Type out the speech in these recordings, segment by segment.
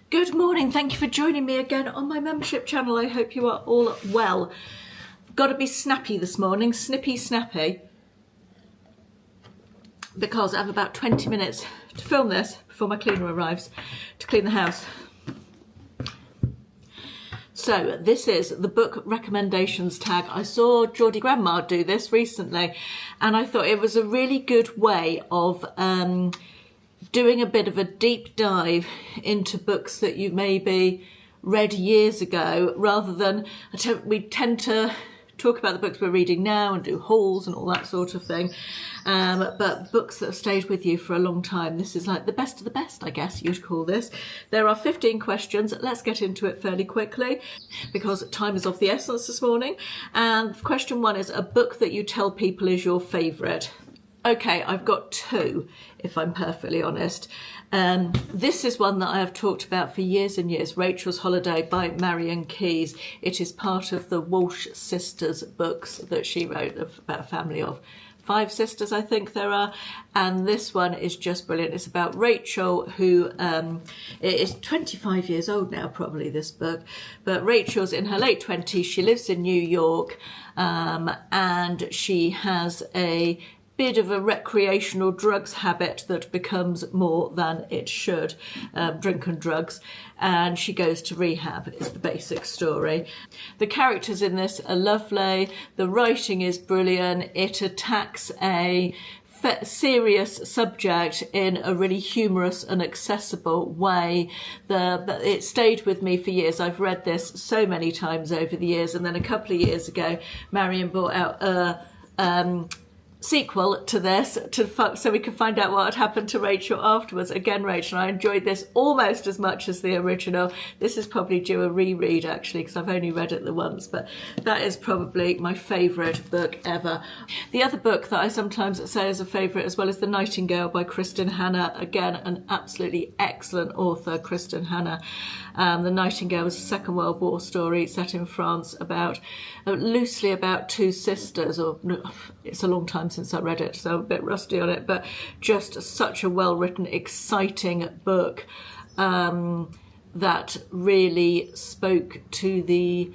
Good morning, thank you for joining me again on my membership channel. I hope you are all well. Got to be snappy this morning, snippy snappy, because I have about 20 minutes to film this before my cleaner arrives to clean the house. So this is the book recommendations tag. I saw Geordie Grandma do this recently and I thought it was a really good way of doing a bit of a deep dive into books that you maybe read years ago, rather than we tend to talk about the books we're reading now and do hauls and all that sort of thing, but books that have stayed with you for a long time. This is like the best of the best, I guess you'd call this. There are 15 questions. Let's get into it fairly quickly because time is of the essence this morning. And question one is a book that you tell people is your favourite. Okay, I've got two, if I'm perfectly honest. This is one that I have talked about for years and years, Rachel's Holiday by Marian Keyes. It is part of the Walsh sisters books that she wrote about a family of 5 sisters, I think there are. And this one is just brilliant. It's about Rachel, who is 25 years old now, probably, this book. But Rachel's in her late 20s. She lives in New York and she has a bit of a recreational drugs habit that becomes more than it should, drink and drugs, and she goes to rehab is the basic story. The characters in this are lovely, the writing is brilliant, it attacks a serious subject in a really humorous and accessible way. It stayed with me for years. I've read this so many times over the years, and then a couple of years ago Marian brought out a sequel to this so we could find out what had happened to Rachel afterwards. Again, Rachel, I enjoyed this almost as much as the original. This is probably due a reread actually because I've only read it the once, but that is probably my favourite book ever. The other book that I sometimes say is a favourite as well is The Nightingale by Kristen Hanna. Again, an absolutely excellent author, Kristen Hanna. The Nightingale was a Second World War story set in France about loosely about 2 sisters, or it's a long time since I read it, so I'm a bit rusty on it, but just such a well-written, exciting book that really spoke to the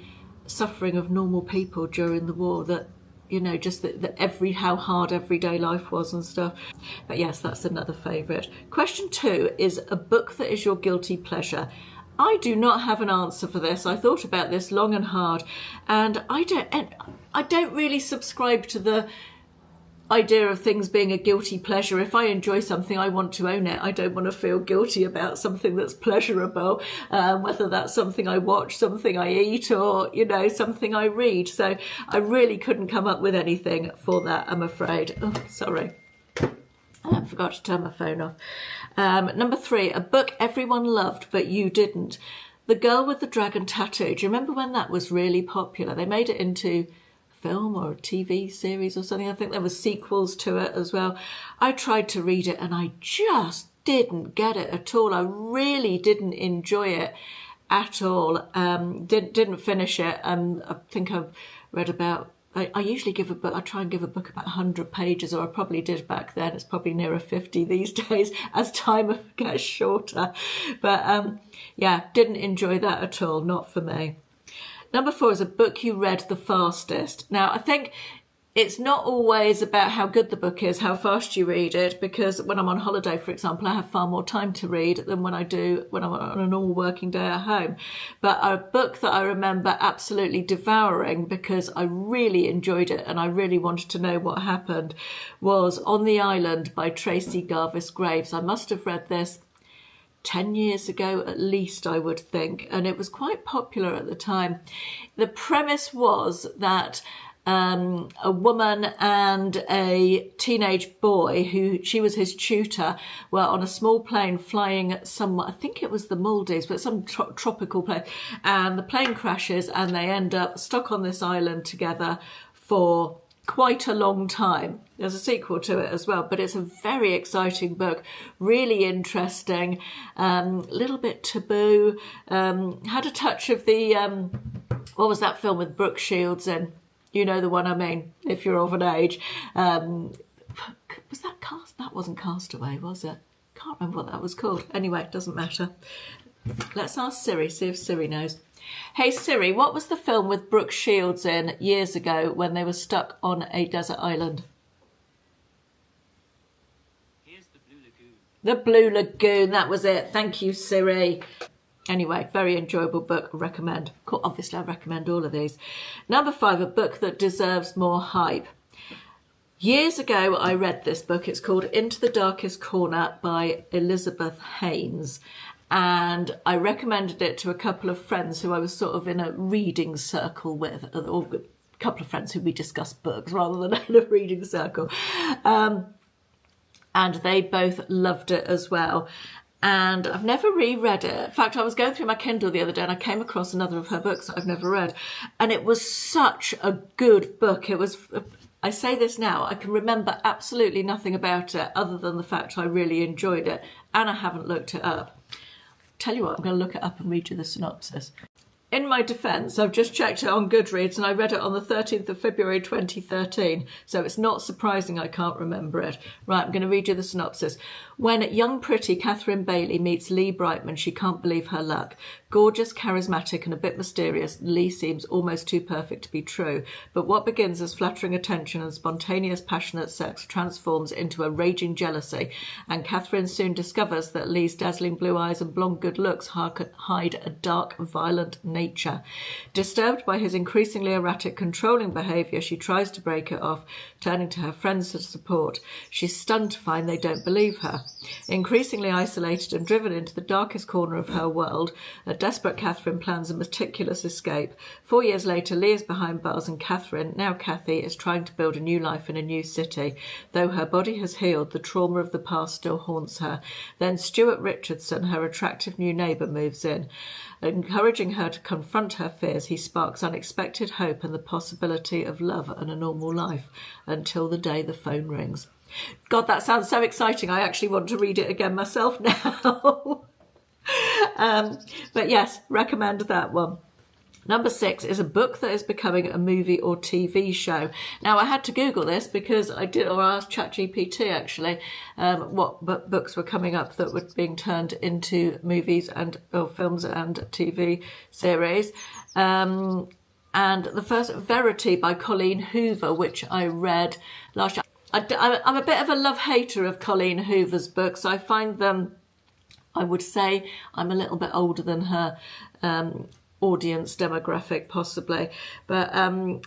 suffering of normal people during the war, that you know, just how hard everyday life was and stuff. But yes, that's another favourite. Question 2 is a book that is your guilty pleasure. I do not have an answer for this. I thought about this long and hard, and I don't really subscribe to the idea of things being a guilty pleasure. If I enjoy something, I want to own it. I don't want to feel guilty about something that's pleasurable, whether that's something I watch, something I eat, or, you know, something I read. So I really couldn't come up with anything for that, I'm afraid. Oh, sorry. I forgot to turn my phone off. Number 3, a book everyone loved but you didn't. The Girl with the Dragon Tattoo. Do you remember when that was really popular? They made it into a film or a TV series or something. I think there were sequels to it as well. I tried to read it and I just didn't get it at all. I really didn't enjoy it at all. Didn't finish it. I think I've read about, I usually give a book, I try and give a book about 100 pages, or I probably did back then. It's probably nearer 50 these days as time gets shorter. But yeah, didn't enjoy that at all, not for me. Number 4 is a book you read the fastest. Now, I think it's not always about how good the book is, how fast you read it, because when I'm on holiday, for example, I have far more time to read than when I do when I'm on a normal working day at home. But a book that I remember absolutely devouring because I really enjoyed it and I really wanted to know what happened was On the Island by Tracy Garvis Graves. I must have read this 10 years ago at least, I would think, and it was quite popular at the time. The premise was that a woman and a teenage boy, who she was his tutor, were on a small plane flying somewhere, I think it was the Maldives, but some tropical place, and the plane crashes and they end up stuck on this island together for quite a long time. There's a sequel to it as well, but it's a very exciting book, really interesting, little bit taboo, had a touch of the what was that film with Brooke Shields in? You know the one I mean, if you're of an age. Was that That wasn't Castaway, was it? Can't remember what that was called. Anyway, it doesn't matter. Let's ask Siri, see if Siri knows. Hey Siri, what was the film with Brooke Shields in years ago when they were stuck on a desert island? Here's the Blue Lagoon. The Blue Lagoon, that was it. Thank you, Siri. Anyway, very enjoyable book, recommend. Obviously, I recommend all of these. Number 5, a book that deserves more hype. Years ago, I read this book. It's called Into the Darkest Corner by Elizabeth Haynes. And I recommended it to a couple of friends who I was sort of in a reading circle with, or a couple of friends who we discussed books rather than in a reading circle. And they both loved it as well. And I've never reread it. In fact, I was going through my Kindle the other day and I came across another of her books that I've never read. And it was such a good book. It was, I say this now, I can remember absolutely nothing about it other than the fact I really enjoyed it. And I haven't looked it up. Tell you what, I'm going to look it up and read you the synopsis. In my defence, I've just checked it on Goodreads and I read it on the 13th of February 2013, so it's not surprising I can't remember it. Right, I'm going to read you the synopsis. When young pretty Catherine Bailey meets Lee Brightman, she can't believe her luck. Gorgeous, charismatic and a bit mysterious, Lee seems almost too perfect to be true. But what begins as flattering attention and spontaneous passionate sex transforms into a raging jealousy, and Catherine soon discovers that Lee's dazzling blue eyes and blonde good looks hide a dark, violent nature. Disturbed by his increasingly erratic, controlling behaviour, she tries to break it off, turning to her friends for support. She's stunned to find they don't believe her. Increasingly isolated and driven into the darkest corner of her world, a desperate Catherine plans a meticulous escape. 4 years later, Lee is behind bars and Catherine, now Cathy, is trying to build a new life in a new city. Though her body has healed, the trauma of the past still haunts her. Then Stuart Richardson, her attractive new neighbour, moves in. Encouraging her to confront her fears, he sparks unexpected hope and the possibility of love and a normal life, until the day the phone rings. God, that sounds so exciting. I actually want to read it again myself now. But yes, recommend that one. Number 6 is a book that is becoming a movie or TV show. Now, I had to Google this because I asked ChatGPT actually what books were coming up that were being turned into movies or films and TV series. And the first, Verity by Colleen Hoover, which I read last year. I'm a bit of a love-hater of Colleen Hoover's books. I find them, I would say, I'm a little bit older than her audience demographic, possibly. But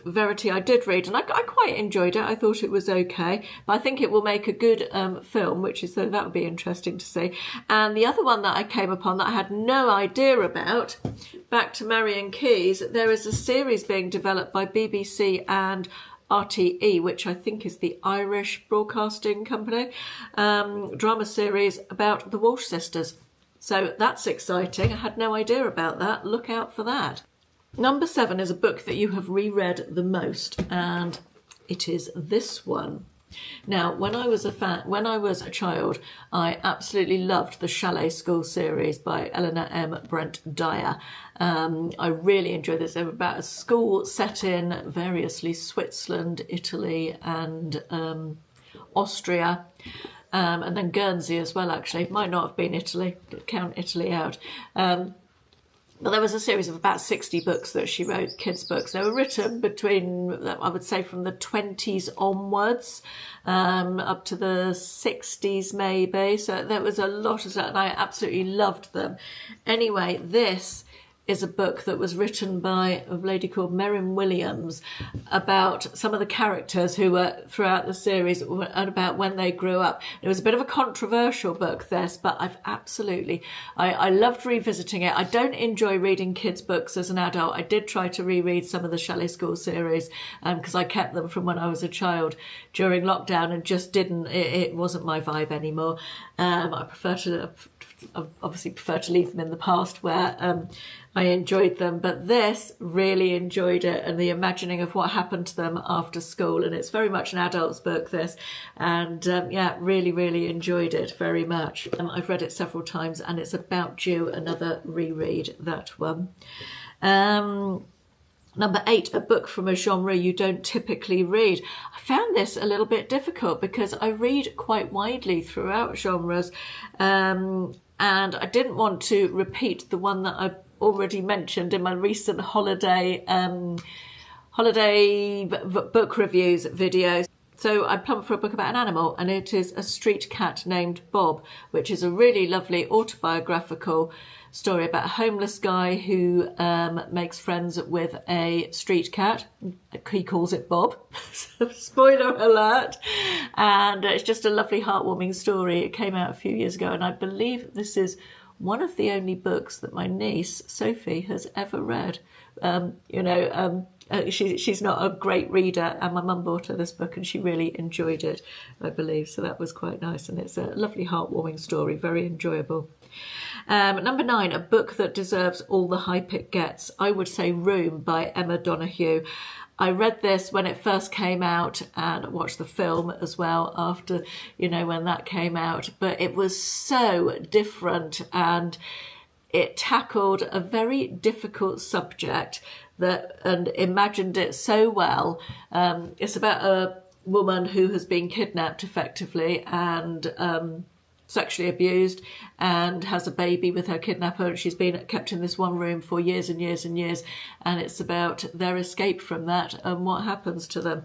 Verity I did read, and I quite enjoyed it. I thought it was okay. But I think it will make a good film, which is, that would be interesting to see. And the other one that I came upon that I had no idea about, back to Marian Keyes, there is a series being developed by BBC and RTE, which I think is the Irish Broadcasting Company, drama series about the Walsh sisters. So that's exciting. I had no idea about that. Look out for that. Number 7 is a book that you have reread the most, and it is this one. Now, when I was a child, I absolutely loved the Chalet School series by Eleanor M. Brent Dyer. I really enjoyed this. They were about a school set in variously Switzerland, Italy, and Austria. And then Guernsey as well, actually. It might not have been Italy. Count Italy out. But there was a series of about 60 books that she wrote, kids' books. They were written between, I would say, from the 20s onwards, up to the 60s maybe. So there was a lot of that, and I absolutely loved them. Anyway, this is a book that was written by a lady called Merrin Williams about some of the characters who were throughout the series and about when they grew up. It was a bit of a controversial book, this, but I loved revisiting it. I don't enjoy reading kids' books as an adult. I did try to reread some of the Chalet School series because I kept them from when I was a child during lockdown and just didn't, it wasn't my vibe anymore. I obviously prefer to leave them in the past where I enjoyed them, but this, really enjoyed it, and the imagining of what happened to them after school. And it's very much an adult's book, this, and really enjoyed it very much. I've read it several times, and it's about due another reread, that one. Number 8, a book from a genre you don't typically read. I found this a little bit difficult because I read quite widely throughout genres. and I didn't want to repeat the one that I already mentioned in my recent holiday book reviews videos. So I plumped for a book about an animal, and it is A Street Cat Named Bob, which is a really lovely autobiographical story about a homeless guy who makes friends with a street cat. He calls it Bob. Spoiler alert. And it's just a lovely, heartwarming story. It came out a few years ago, and I believe this is one of the only books that my niece, Sophie, has ever read. She's not a great reader, and my mum bought her this book and she really enjoyed it, I believe. So that was quite nice, and it's a lovely, heartwarming story, very enjoyable. Number 9, a book that deserves all the hype it gets. I would say Room by Emma Donoghue. I read this when it first came out and watched the film as well after, when that came out. But it was so different, and it tackled a very difficult subject and imagined it so well. It's about a woman who has been kidnapped effectively and sexually abused and has a baby with her kidnapper, and she's been kept in this one room for years and years and years, and it's about their escape from that and what happens to them.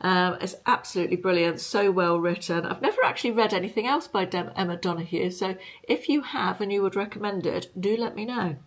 It's absolutely brilliant, so well written. I've never actually read anything else by Emma Donoghue, so if you have and you would recommend it, do let me know.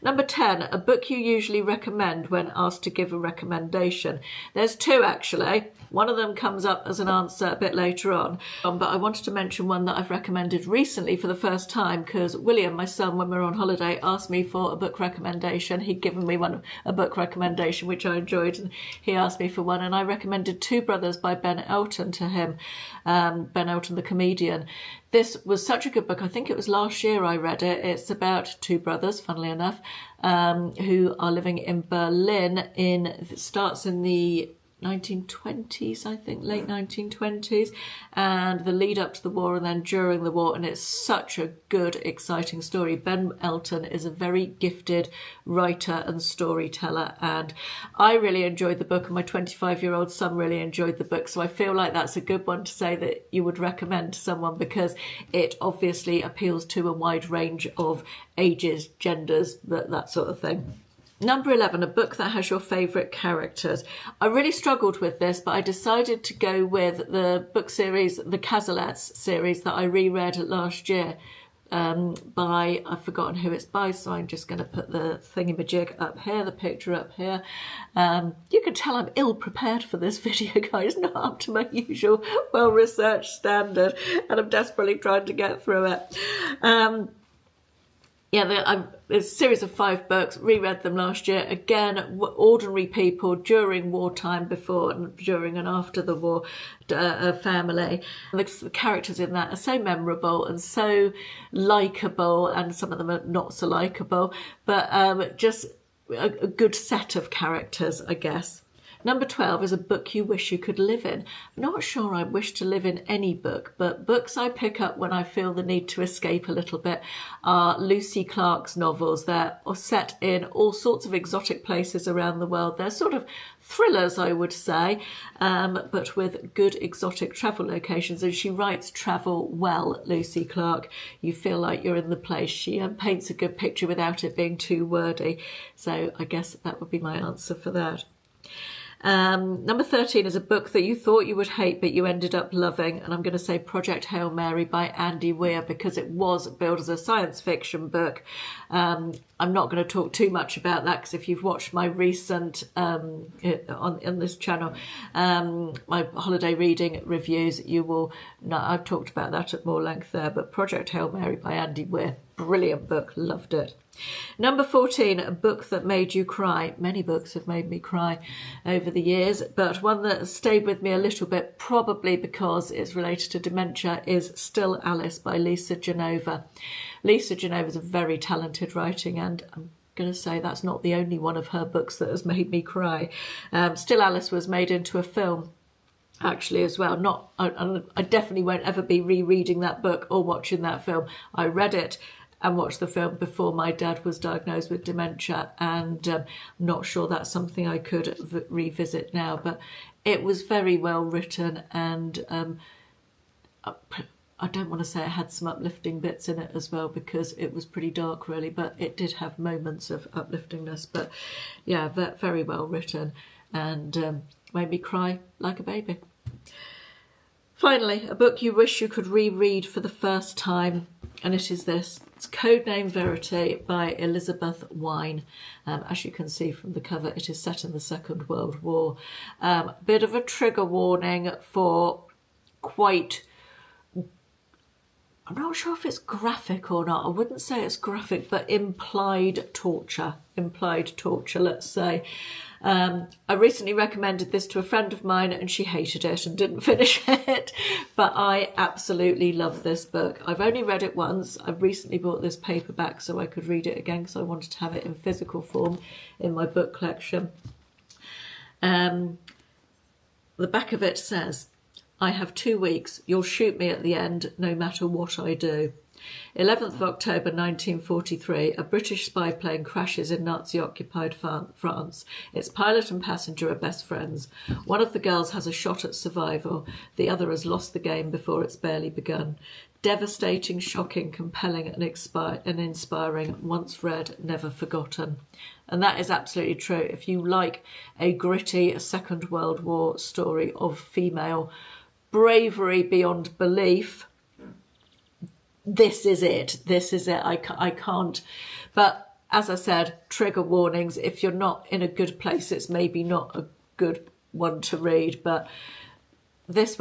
Number 10, a book you usually recommend when asked to give a recommendation. There's 2 actually. One of them comes up as an answer a bit later on, but I wanted to mention one that I've recommended recently for the first time because William, my son, when we were on holiday, asked me for a book recommendation. He'd given me a book recommendation, which I enjoyed, and he asked me for one, and I recommended Two Brothers by Ben Elton to him, Ben Elton, the comedian. This was such a good book. I think it was last year I read it. It's about 2 brothers, funnily enough, who are living in Berlin. It starts in the 1920s, I think, late 1920s, and the lead up to the war and then during the war, and it's such a good, exciting story. Ben Elton is a very gifted writer and storyteller, and I really enjoyed the book, and my 25-year-old son really enjoyed the book, so I feel like that's a good one to say that you would recommend to someone because it obviously appeals to a wide range of ages, genders, that sort of thing. Number 11, a book that has your favourite characters. I really struggled with this, but I decided to go with the book series, the Casalets series that I reread last year by, I've forgotten who it's by, so I'm just going to put the thingamajig up here, the picture up here. You can tell I'm ill prepared for this video, guys, not up to my usual well-researched standard, and I'm desperately trying to get through it. It's a series of 5 books, reread them last year. Again, ordinary people during wartime, before and during and after the war, a family. The characters in that are so memorable and so likeable, and some of them are not so likeable, but just a good set of characters, I guess. Number 12 is a book you wish you could live in. I'm not sure I wish to live in any book, but books I pick up when I feel the need to escape a little bit are Lucy Clarke's novels. They're set in all sorts of exotic places around the world. They're sort of thrillers, I would say, but with good exotic travel locations. And she writes travel well, Lucy Clarke. You feel like you're in the place. She paints a good picture without it being too wordy. So I guess that would be my answer for that. Number 13 is a book that you thought you would hate but you ended up loving, and I'm going to say Project Hail Mary by Andy Weir because it was billed as a science fiction book. I'm not going to talk too much about that because if you've watched my recent on this channel, my holiday reading reviews, you will know I've talked about that at more length there. But Project Hail Mary by Andy Weir, brilliant book, loved it. Number 14, a book that made you cry. Many books have made me cry over the years, but one that stayed with me a little bit, probably because it's related to dementia, is Still Alice by Lisa Genova. Lisa Genova is a very talented writing, and I'm going to say that's not the only one of her books that has made me cry. Still Alice was made into a film actually as well. I definitely won't ever be rereading that book or watching that film. I read it and watched the film before my dad was diagnosed with dementia, and I'm not sure that's something I could revisit now, but it was very well written, and I don't want to say it had some uplifting bits in it as well, because it was pretty dark really, but it did have moments of upliftingness. But yeah, very well written, and made me cry like a baby. Finally, a book you wish you could reread for the first time, and it is this. It's Codename Verity by Elizabeth Wine. As you can see from the cover, it is set in the Second World War. Bit of a trigger warning for quite... I'm not sure if it's graphic or not. I wouldn't say it's graphic, but implied torture, let's say. I recently recommended this to a friend of mine and she hated it and didn't finish it, but I absolutely love this book. I've only read it once. I recently bought this paperback so I could read it again, because I wanted to have it in physical form in my book collection. The back of it says, "I have 2 weeks. You'll shoot me at the end, no matter what I do." 11th of October 1943, a British spy plane crashes in Nazi-occupied France. Its pilot and passenger are best friends. One of the girls has a shot at survival. The other has lost the game before it's barely begun. Devastating, shocking, compelling and inspiring. Once read, never forgotten. And that is absolutely true. If you like a gritty Second World War story of female bravery beyond belief, this is it. I can't. But as I said, trigger warnings. If you're not in a good place, it's maybe not a good one to read. But this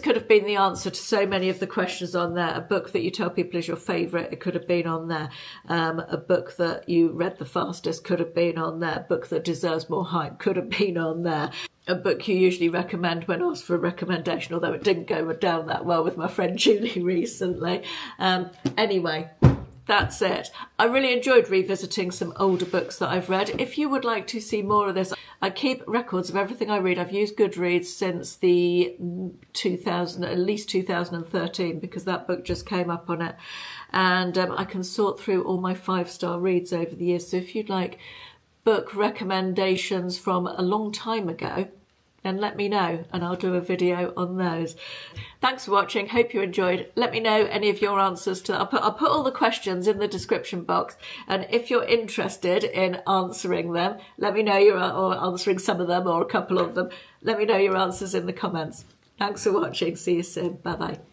could have been the answer to so many of the questions on there. A book that you tell people is your favourite, it could have been on there. A book that you read the fastest could have been on there. A book that deserves more hype could have been on there. A book you usually recommend when asked for a recommendation, although it didn't go down that well with my friend Julie recently. Anyway, that's it. I really enjoyed revisiting some older books that I've read. If you would like to see more of this, I keep records of everything I read. I've used Goodreads since the at least 2013, because that book just came up on it. And I can sort through all my 5-star reads over the years. So if you'd like book recommendations from a long time ago, then let me know and I'll do a video on those. Thanks for watching. Hope you enjoyed. Let me know any of your answers to I'll put all the questions in the description box, and if you're interested in answering them, let me know or answering some of them or a couple of them. Let me know your answers in the comments. Thanks for watching. See you soon. Bye bye.